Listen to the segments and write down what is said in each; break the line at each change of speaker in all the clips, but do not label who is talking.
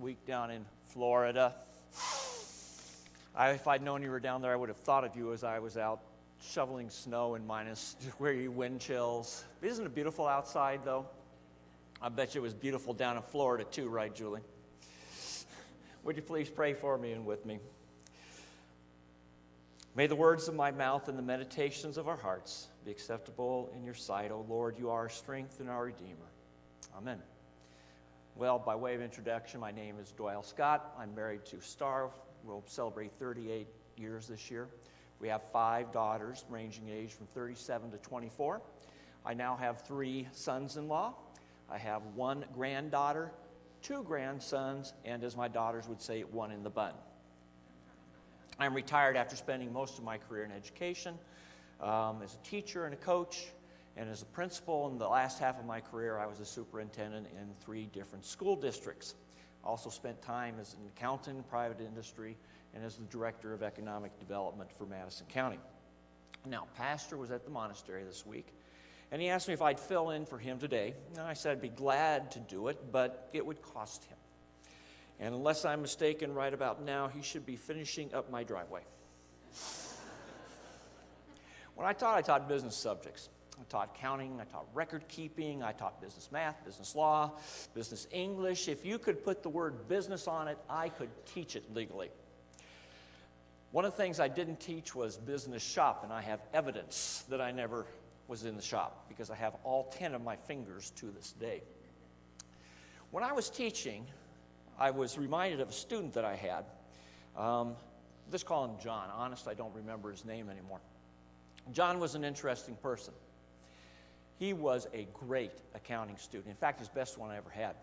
week down in Florida. If I'd known you were down there, I would have thought of you as I was out shoveling snow in minus degree wind chills. Isn't it beautiful outside, though? I bet you it was beautiful down in Florida, too, right, Julie? Would you please pray for me and with me? May the words of my mouth and the meditations of our hearts be acceptable in your sight, O Lord. You are our strength and our Redeemer. Amen. Well, by way of introduction, my name is Doyle Scott. I'm married to Star. We'll celebrate 38 years this year. We have 5 daughters ranging in age from 37 to 24. I now have 3 sons-in-law. I have 1 granddaughter, 2 grandsons, and as my daughters would say, 1 in the bun. I'm retired after spending most of my career in education as a teacher and a coach, and as a principal. In the last half of my career, I was a superintendent in 3 different school districts. I also spent time as an accountant in private industry and as the director of economic development for Madison County. Now, Pastor was at the monastery this week, and he asked me if I'd fill in for him today. And I said I'd be glad to do it, but it would cost him. And unless I'm mistaken, right about now, he should be finishing up my driveway. When I taught business subjects. I taught accounting, I taught record keeping, I taught business math, business law, business English. If you could put the word business on it, I could teach it legally. One of the things I didn't teach was business shop, and I have evidence that I never was in the shop because I have all 10 of my fingers to this day. When I was teaching, I was reminded of a student that I had. Let's call him John. Honest, I don't remember his name anymore. John was an interesting person. He was a great accounting student. In fact, his best one I ever had.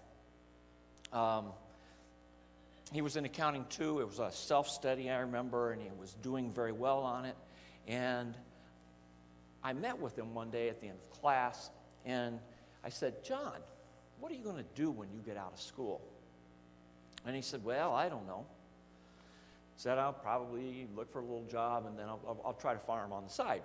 He was in accounting too. It was a self-study, I remember, and he was doing very well on it. And I met with him one day at the end of class, and I said, John, what are you going to do when you get out of school? And he said, well, I don't know. He said, I'll probably look for a little job, and then I'll try to farm on the side.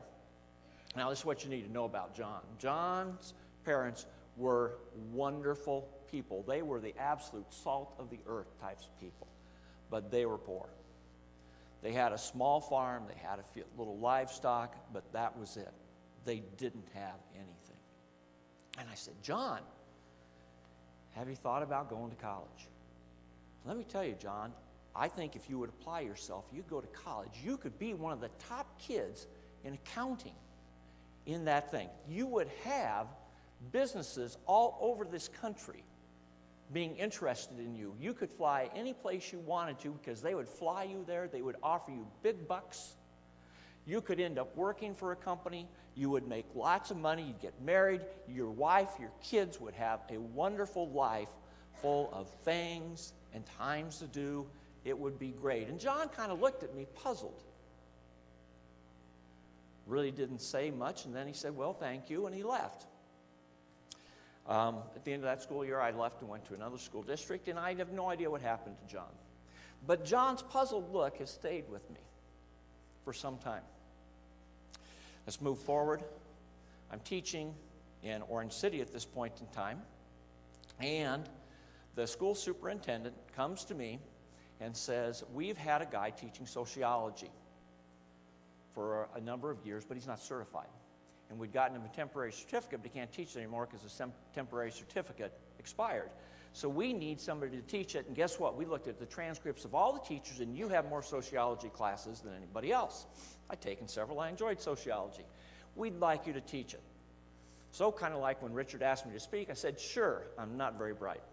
Now, this is what you need to know about John. John's parents were wonderful people. They were the absolute salt of the earth types of people, but they were poor. They had a small farm, they had a few little livestock, but that was it. They didn't have anything. And I said, John, have you thought about going to college? Let me tell you, John, I think if you would apply yourself, you'd go to college, you could be one of the top kids in accounting in that thing. You would have businesses all over this country being interested in you. You could fly any place you wanted to because they would fly you there. They would offer you big bucks. You could end up working for a company. You would make lots of money. You'd get married. Your wife, your kids would have a wonderful life full of things and times to do. It would be great. And John kind of looked at me puzzled. Really didn't say much, and then he said, well, thank you, and he left. At the end of that school year, I left and went to another school district, and I have no idea what happened to John. But John's puzzled look has stayed with me for some time. Let's move forward. I'm teaching in Orange City at this point in time, and the school superintendent comes to me and says, we've had a guy teaching sociology for a number of years, but he's not certified. And we'd gotten him a temporary certificate, but he can't teach it anymore because the temporary certificate expired. So we need somebody to teach it, and guess what? We looked at the transcripts of all the teachers, and you have more sociology classes than anybody else. I'd taken several. I enjoyed sociology. We'd like you to teach it. So kind of like when Richard asked me to speak, I said, sure, I'm not very bright.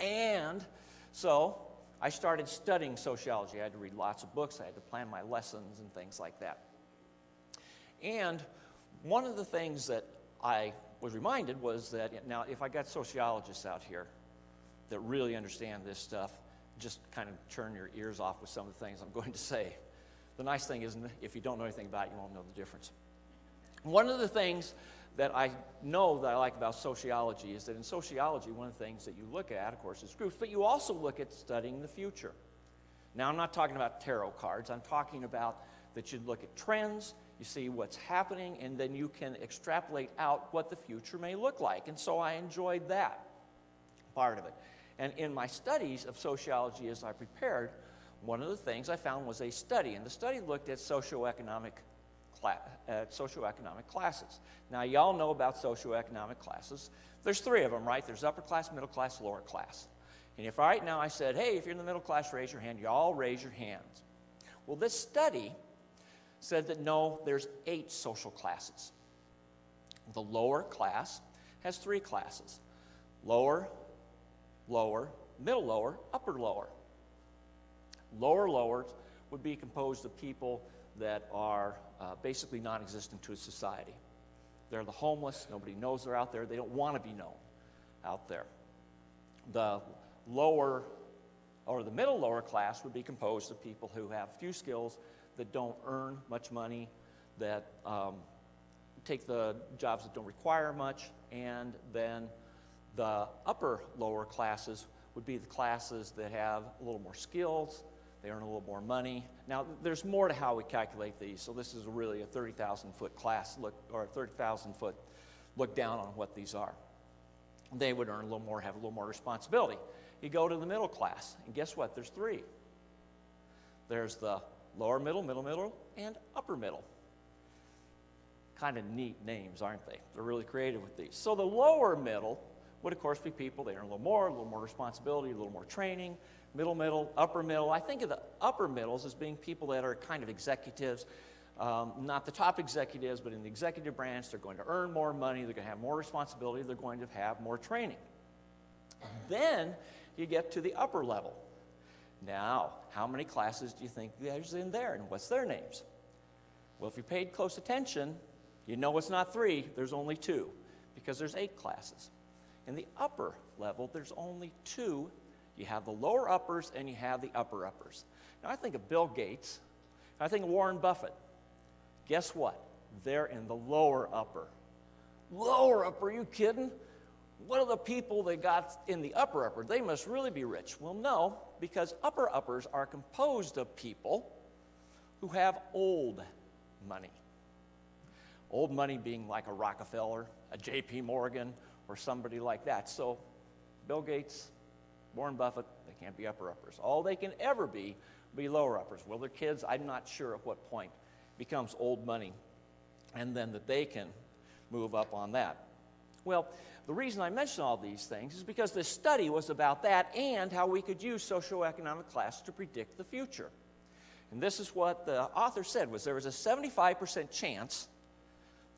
And so I started studying sociology. I had to read lots of books. I had to plan my lessons and things like that. And one of the things that I was reminded was that, now, if I got sociologists out here that really understand this stuff, just kind of turn your ears off with some of the things I'm going to say. The nice thing is, if you don't know anything about it, you won't know the difference. One of the things that I know that I like about sociology is that in sociology, one of the things that you look at, of course, is groups, but you also look at studying the future. Now, I'm not talking about tarot cards. I'm talking about that you look at trends, you see what's happening, and then you can extrapolate out what the future may look like. And so I enjoyed that part of it. And in my studies of sociology as I prepared, one of the things I found was a study, and the study looked at socioeconomic classes. Now, y'all know about socioeconomic classes. There's three of them, right? There's upper class, middle class, lower class. And if right now I said, hey, if you're in the middle class, raise your hand, you all raise your hands. Well, this study said that no, there's 8 social classes. The lower class has 3 classes: lower, lower, middle lower, upper lower. Lower lowers would be composed of people that are basically non-existent to society. They're the homeless. Nobody knows they're out there. They don't want to be known out there. The lower or the middle lower class would be composed of people who have few skills, that don't earn much money, that take the jobs that don't require much, and then the upper lower classes would be the classes that have a little more skills, they earn a little more money. Now, there's more to how we calculate these, so this is really a 30,000-foot class look, or a 30,000-foot look down on what these are. They would earn a little more, have a little more responsibility. You go to the middle class, and guess what? There's 3. There's the lower middle, middle middle, and upper middle. Kind of neat names, aren't they? They're really creative with these. So the lower middle would, of course, be people, they earn a little more responsibility, a little more training. Middle, upper middle. I think of the upper middles as being people that are kind of executives, not the top executives, but in the executive branch. They're going to earn more money, they're going to have more responsibility, they're going to have more training. Then you get to the upper level. Now, how many classes do you think there's in there, and what's their names? Well, if you paid close attention, you know it's not 3, there's only 2, because there's 8 classes. In the upper level, there's only 2. You have the lower uppers and you have the upper uppers. Now, I think of Bill Gates, I think of Warren Buffett. Guess what? They're in the lower upper. Lower upper, are you kidding? What are the people they got in the upper upper? They must really be rich. Well, no, because upper uppers are composed of people who have old money. Old money being like a Rockefeller, a J.P. Morgan, or somebody like that. So Bill Gates, Warren Buffett, they can't be upper uppers. All they can ever be lower uppers. Well, their kids, I'm not sure at what point becomes old money, and then that they can move up on that. Well, the reason I mention all these things is because this study was about that and how we could use socioeconomic class to predict the future. And this is what the author said, was there was a 75% chance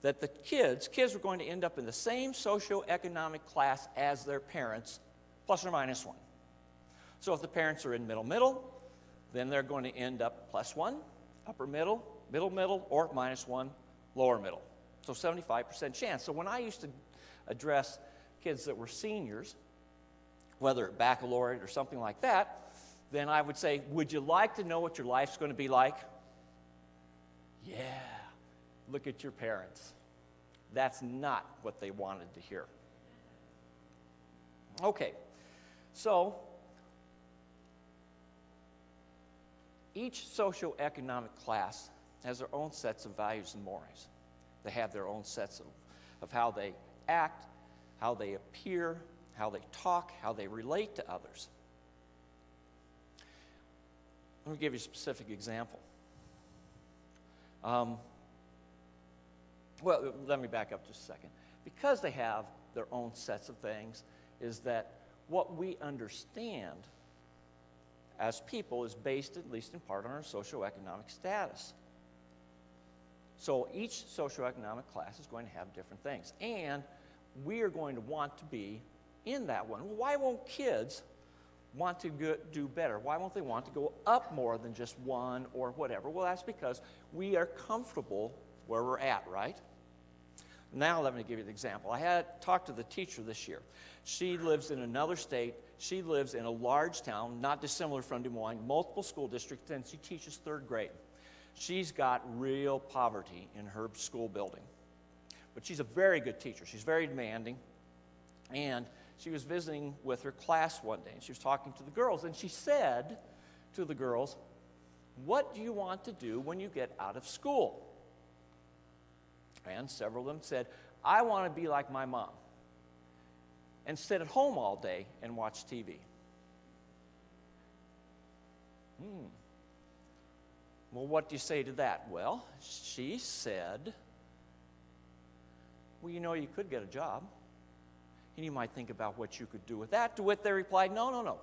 that the kids were going to end up in the same socioeconomic class as their parents, plus or minus 1. So if the parents are in middle, then they're going to end up +1, upper middle, or -1, lower middle. So 75% chance. So when I used to address kids that were seniors, whether at baccalaureate or something like that, then I would say, would you like to know what your life's going to be like? Yeah, look at your parents. That's not what they wanted to hear. Okay, so each socioeconomic class has their own sets of values and mores. They have their own sets of how they act, how they appear, how they talk, how they relate to others. Let me give you a specific example. Well, let me back up just a second. Because they have their own sets of things, is that what we understand as people is based, at least in part, on our socioeconomic status. So each socioeconomic class is going to have different things, and we are going to want to be in that one. Well, why won't kids want to do better? Why won't they want to go up more than just 1 or whatever? Well, that's because we are comfortable where we're at, right? Now let me give you an example. I had talked to the teacher this year. She lives in another state. She lives in a large town, not dissimilar from Des Moines, multiple school districts, and she teaches 3rd grade. She's got real poverty in her school building. But she's a very good teacher. She's very demanding. And she was visiting with her class one day, and she was talking to the girls, and she said to the girls, "What do you want to do when you get out of school?" And several of them said, "I want to be like my mom." and sit at home all day and watch TV? Well, what do you say to that? Well, she said, well, you could get a job. And you might think about what you could do with that. To which they replied, no.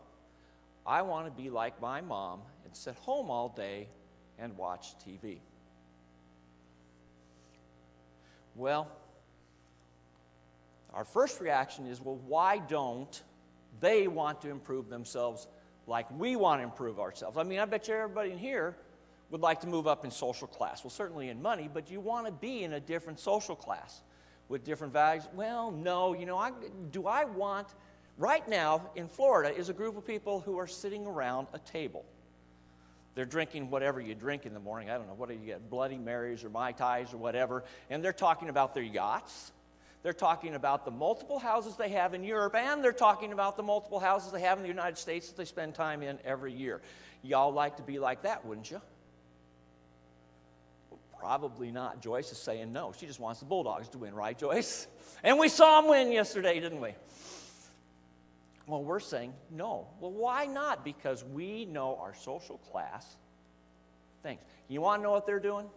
I want to be like my mom and sit home all day and watch TV. Well, our first reaction is, well, why don't they want to improve themselves like we want to improve ourselves? I mean, I bet you everybody in here would like to move up in social class. Well, certainly in money, but you want to be in a different social class with different values. Well, no, I want, right now in Florida is a group of people who are sitting around a table. They're drinking whatever you drink in the morning. I don't know, what do you get, Bloody Marys or Mai Tais or whatever, and they're talking about their yachts. They're talking about the multiple houses they have in Europe, and they're talking about the multiple houses they have in the United States that they spend time in every year. Y'all like to be like that, wouldn't you? Well, probably not. Joyce is saying no. She just wants the Bulldogs to win, right, Joyce? And we saw them win yesterday, didn't we? Well, we're saying no. Well, why not? Because we know our social class things. You want to know what they're doing?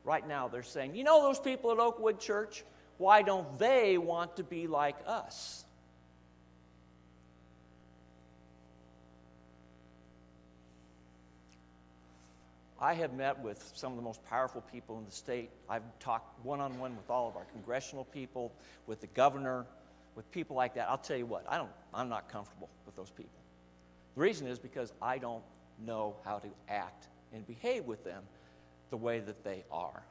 Right now they're saying, those people at Oakwood Church, why don't they want to be like us? I have met with some of the most powerful people in the state. I've talked one-on-one with all of our congressional people, with the governor, with people like that. I'll tell you what, I'm not comfortable with those people. The reason is because I don't know how to act and behave with them the way that they are.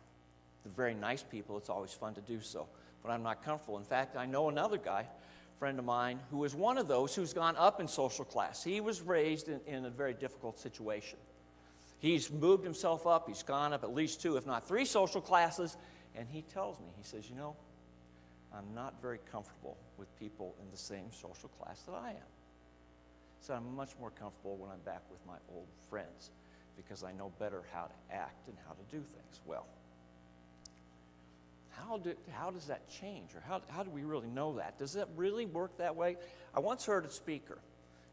They're very nice people. It's always fun to do so. But I'm not comfortable. In fact, I know another guy, friend of mine, who is one of those who's gone up in social class. He was raised in a very difficult situation. He's moved himself up. He's gone up at least 2, if not 3 social classes. And he tells me, he says, I'm not very comfortable with people in the same social class that I am. So I'm much more comfortable when I'm back with my old friends because I know better how to act and how to do things. Well, how does that change? Or how do we really know that? Does it really work that way? I once heard a speaker.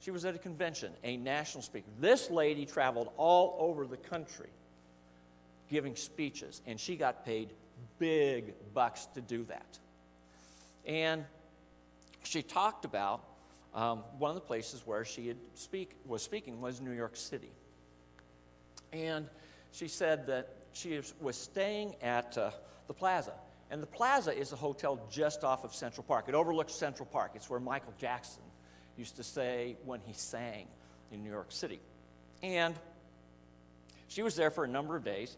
She was at a convention, a national speaker. This lady traveled all over the country giving speeches, and she got paid big bucks to do that. And she talked about one of the places where she was speaking was New York City. And she said that she was staying at the Plaza. And the Plaza is a hotel just off of Central Park. It overlooks Central Park. It's where Michael Jackson used to stay when he sang in New York City. And she was there for a number of days.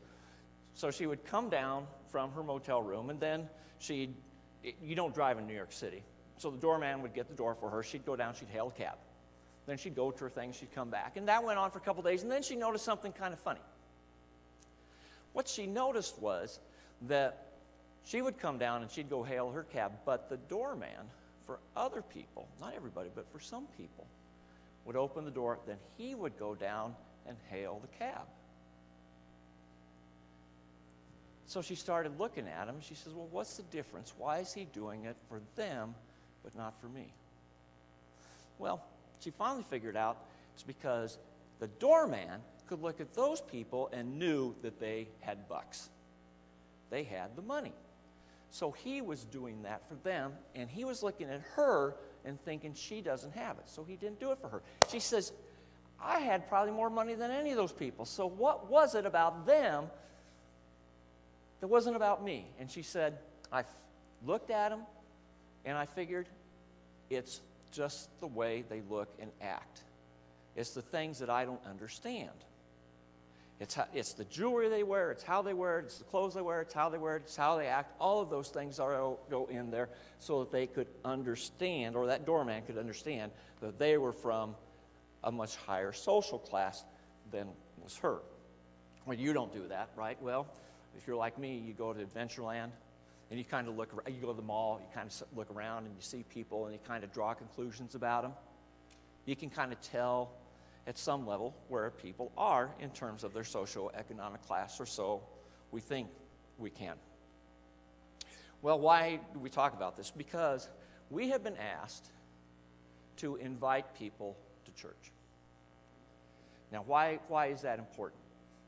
So she would come down from her motel room, and then you don't drive in New York City. So the doorman would get the door for her. She'd go down, she'd hail a cab. Then she'd go to her thing, she'd come back. And that went on for a couple days, and then she noticed something kind of funny. What she noticed was that she would come down and she'd go hail her cab, but the doorman, for other people, not everybody, but for some people, would open the door, then he would go down and hail the cab. So she started looking at him, and she says, well, what's the difference? Why is he doing it for them, but not for me? Well, she finally figured out it's because the doorman could look at those people and knew that they had bucks. They had the money. So he was doing that for them, and he was looking at her and thinking she doesn't have it, so he didn't do it for her. She says, I had probably more money than any of those people, so what was it about them that wasn't about me? And she said, I looked at them, and I figured it's just the way they look and act. It's the things that I don't understand. It's the jewelry they wear, it's how they wear it, it's the clothes they wear, it's how they wear it, it's how they act. All of those things go in there so that they could understand, or that doorman could understand, that they were from a much higher social class than was her. Well, you don't do that, right? Well, if you're like me, you go to Adventureland, and you kind of look around. You go to the mall, you kind of look around, and you see people, and you kind of draw conclusions about them. You can kind of tell at some level where people are in terms of their socioeconomic class, or so we think we can. Well, why do we talk about this? Because we have been asked to invite people to church. Now, why is that important?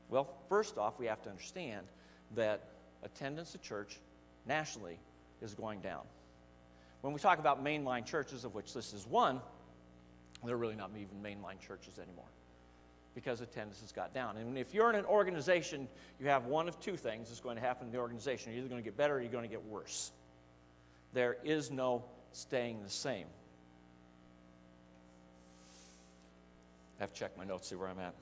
Well, first off, we have to understand that attendance at church nationally is going down. When we talk about mainline churches, of which this is one, they're really not even mainline churches anymore because attendance has got down. And if you're in an organization, you have one of two things that's going to happen in the organization. You're either going to get better or you're going to get worse. There is no staying the same. I have to check my notes, see where I'm at.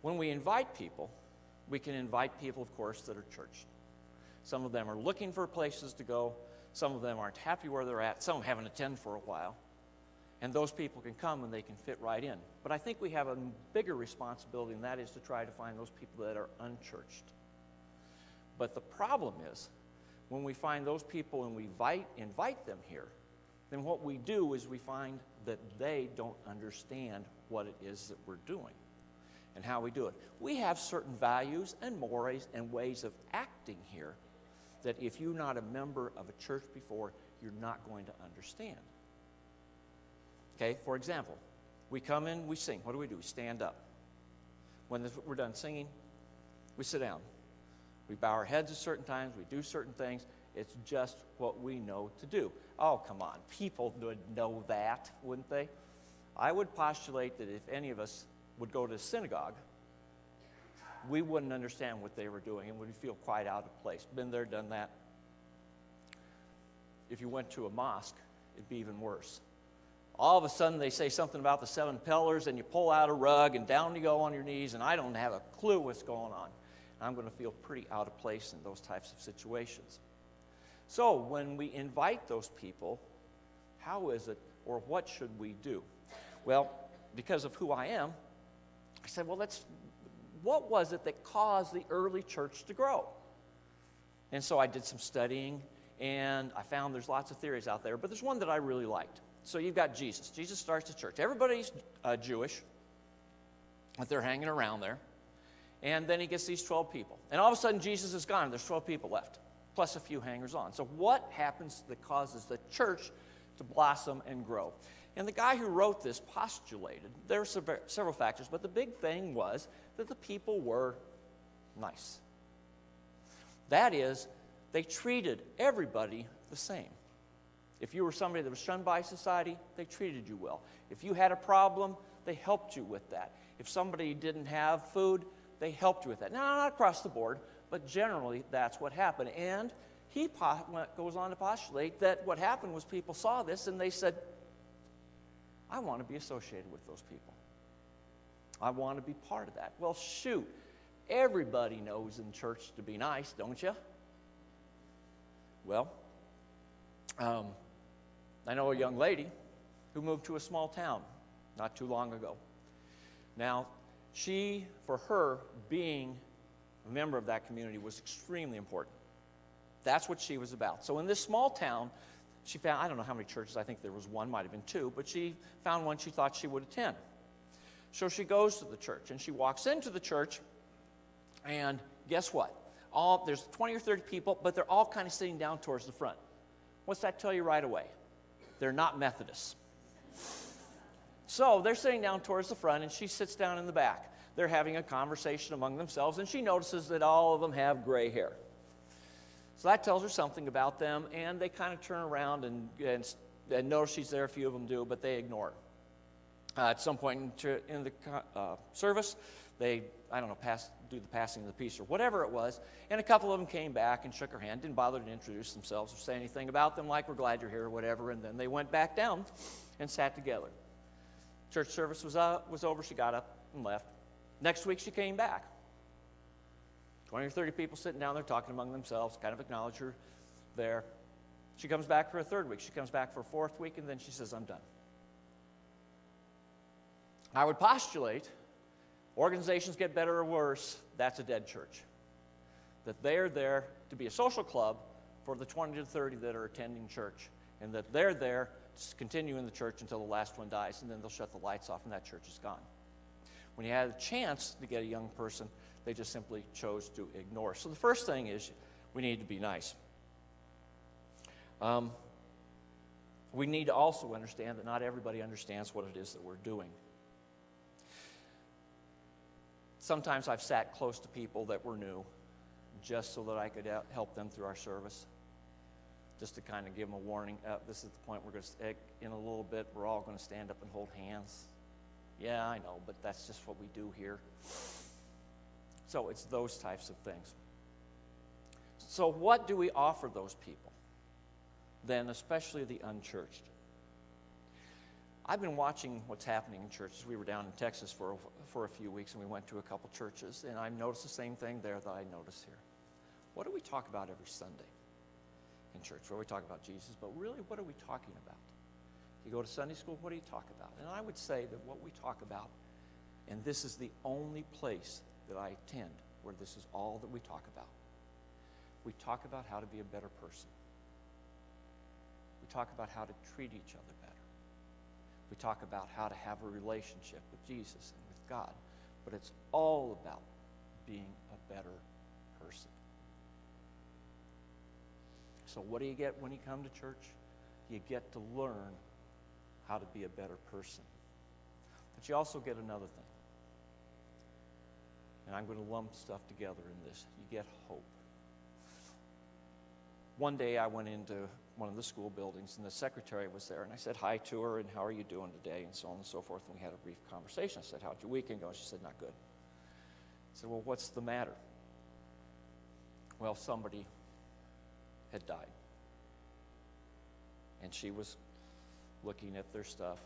When we invite people, we can invite people, of course, that are churched. Some of them are looking for places to go. Some of them aren't happy where they're at. Some of them haven't attended for a while. And those people can come and they can fit right in. But I think we have a bigger responsibility, and that is to try to find those people that are unchurched. But the problem is, when we find those people and we invite them here, then what we do is we find that they don't understand what it is that we're doing and how we do it. We have certain values and mores and ways of acting here that if you're not a member of a church before, you're not going to understand. Okay, for example, we come in, we sing. What do? We stand up. When we're done singing, we sit down. We bow our heads at certain times. We do certain things. It's just what we know to do. Oh, come on. People would know that, wouldn't they? I would postulate that if any of us would go to a synagogue, we wouldn't understand what they were doing and would feel quite out of place. Been there, done that. If you went to a mosque, it'd be even worse. All of a sudden, they say something about the 7 pillars, and you pull out a rug, and down you go on your knees, and I don't have a clue what's going on. I'm going to feel pretty out of place in those types of situations. So when we invite those people, how is it, or what should we do? Well, because of who I am, I said, well, what was it that caused the early church to grow? And so I did some studying, and I found there's lots of theories out there, but there's one that I really liked. So you've got Jesus. Jesus starts the church. Everybody's Jewish, but they're hanging around there. And then he gets these 12 people. And all of a sudden, Jesus is gone. There's 12 people left, plus a few hangers-on. So what happens that causes the church to blossom and grow? And the guy who wrote this postulated, there were several factors, but the big thing was that the people were nice. That is, they treated everybody the same. If you were somebody that was shunned by society, they treated you well. If you had a problem, they helped you with that. If somebody didn't have food, they helped you with that. Now, not across the board, but generally that's what happened. And he goes on to postulate that what happened was people saw this and they said, I want to be associated with those people. I want to be part of that. Well, shoot, everybody knows in church to be nice, don't you? Well, I know a young lady who moved to a small town not too long ago. Now, for her, being a member of that community was extremely important. That's what she was about. So in this small town, she found, I don't know how many churches, I think there was one, might have been 2, but she found one she thought she would attend. So she goes to the church, and she walks into the church, and guess what? There's 20 or 30 people, but they're all kind of sitting down towards the front. What's that tell you right away? They're not Methodists. So they're sitting down towards the front, and she sits down in the back. They're having a conversation among themselves, and she notices that all of them have gray hair. So that tells her something about them, and they kind of turn around and notice she's there. A few of them do, but they ignore her. At some point in the service, they, do the passing of the peace or whatever it was, and a couple of them came back and shook her hand, didn't bother to introduce themselves or say anything about them, like, we're glad you're here or whatever, and then they went back down and sat together. Church service was over, she got up and left. Next week she came back. 20 or 30 people sitting down there talking among themselves, kind of acknowledge her there. She comes back for a 3rd week, she comes back for a 4th week, and then she says, I'm done. I would postulate organizations get better or worse, that's a dead church. That they're there to be a social club for the 20 to 30 that are attending church, and that they're there to continue in the church until the last one dies, and then they'll shut the lights off and that church is gone. When you had a chance to get a young person, they just simply chose to ignore. So the first thing is we need to be nice. We need to also understand that not everybody understands what it is that we're doing. Sometimes I've sat close to people that were new just so that I could help them through our service, just to kind of give them a warning. This is the point we're going to, in a little bit, we're all going to stand up and hold hands. Yeah, I know, but that's just what we do here. So it's those types of things. So what do we offer those people then, especially the unchurched? I've been watching what's happening in churches. We were down in Texas for a few weeks, and we went to a couple churches, and I noticed the same thing there that I notice here. What do we talk about every Sunday in church? Well, we talk about Jesus, but really, what are we talking about? You go to Sunday school, what do you talk about? And I would say that what we talk about, and this is the only place that I attend where this is all that we talk about. We talk about how to be a better person. We talk about how to treat each other better. We talk about how to have a relationship with Jesus and with God. But it's all about being a better person. So what do you get when you come to church? You get to learn how to be a better person. But you also get another thing. And I'm going to lump stuff together in this. You get hope. One day I went into one of the school buildings, and the secretary was there, and I said hi to her, and how are you doing today, and so on and so forth, and we had a brief conversation. I said, how'd your weekend go? She said, not good. I said, well, what's the matter? Well, somebody had died, and she was looking at their stuff,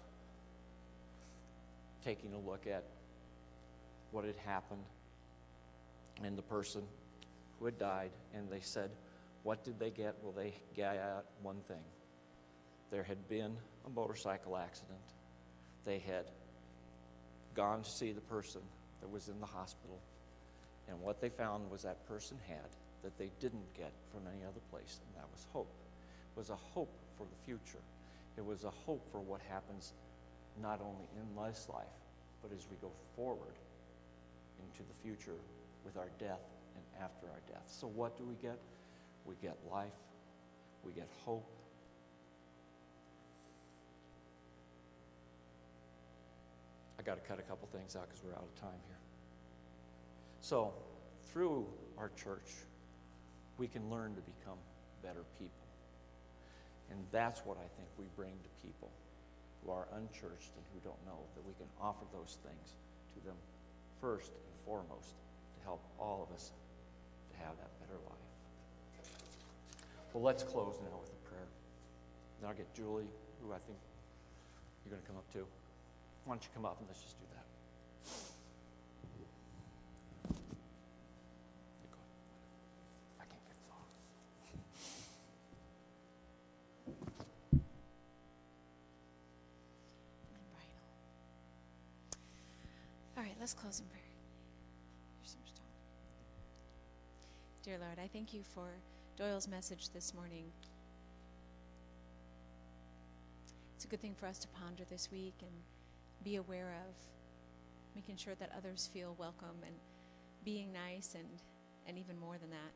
taking a look at what had happened, and the person who had died, and they said, what did they get? Well, they got one thing. There had been a motorcycle accident. They had gone to see the person that was in the hospital, and what they found was that person had that they didn't get from any other place, and that was hope. It was a hope for the future. It was a hope for what happens not only in this life, but as we go forward into the future with our death and after our death. So what do we get? We get life. We get hope. I got to cut a couple things out because we're out of time here. So through our church, we can learn to become better people. And that's what I think we bring to people who are unchurched and who don't know, that we can offer those things to them first and foremost to help all of us to have that better life. Well, let's close now with a prayer. Then I'll get Julie, who I think you're going to come up too. Why don't you come up and let's just do that. I can't get this off.
All right, let's close in prayer. Dear Lord, I thank you for Doyle's message this morning. It's a good thing for us to ponder this week and be aware of making sure that others feel welcome and being nice and even more than that,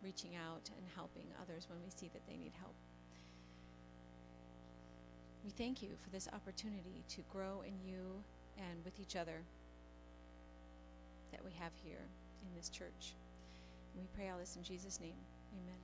reaching out and helping others when we see that they need help. We thank you for this opportunity to grow in you and with each other that we have here in this church. And we pray all this in Jesus' name. Amen.